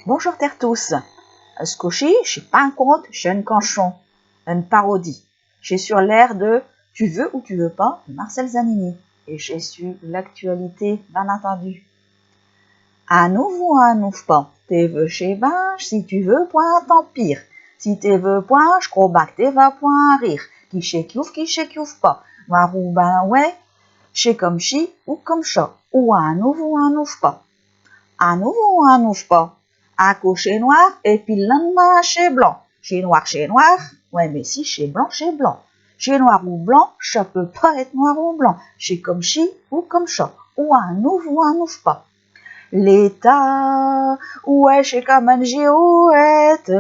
Bonjour terre tous. Ce cocher, je pas un conte, j'ai un canchon, une parodie. J'ai sur l'air de Tu veux ou tu veux pas de Marcel Zanini. Et j'ai su l'actualité, bien entendu. À nouveau, à nous pas. T'es veux chez vache, si tu veux point, tant pire. Si t'es veux point, je crois que t'es va point rire. Qui chez kiouf pas. Noir ou ben ouais, chez comme chi ou comme chat. Ou à nouveau, à nous pas. À nouveau, à nous pas. Un cocher noir, et puis le lendemain, chez blanc. Chez noir, ouais, mais si, chez blanc. Chez noir ou blanc, ça peut pas être noir ou blanc. Chez comme chi ou comme chat. Ou un nouveau, un ouf pas. L'État, ouais, chez comme un girouette.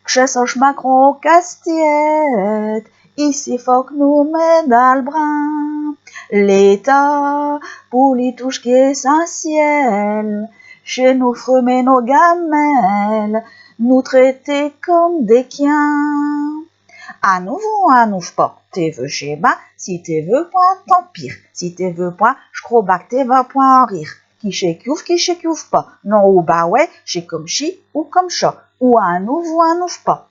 Chez Soche Macron Castiette. Ici, faut que nous mette dans le brin. L'État, pour les touches qui est essentiel. Chez nous, fremer nos gamelles, nous traiter comme des chiens. À nouveau, à nous pas. T'es veux chez bas, si t'es veux point, tant pire. Si t'es veux point, j'crois que t'es va point en rire. Qui chez kiouf pas. Non ou bah ouais, chez comme chi ou comme chat. Ou à nouveau, à nous pas.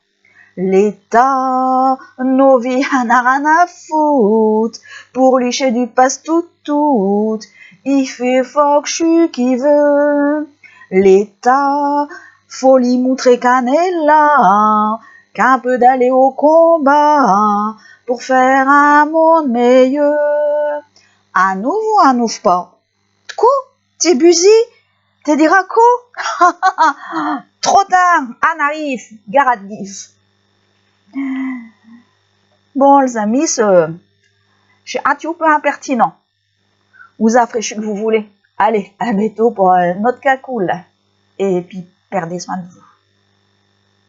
L'État, nos vies, en a rien à foutre. Pour lui, chez du passe tout. Il fait fort qui veut. L'État, faut lui montrer qu'on est là, qu'un peu d'aller au combat, pour faire un monde meilleur. À nouveau, à nous pas. T'cou, t'es busy, t'es des racos? Trop tard, on arrive, garde gif. Bon, les amis, j'ai un petit peu impertinent. Vous affraîchez que vous voulez. Allez, à bientôt pour notre cas cool. Et puis, perdez soin de vous.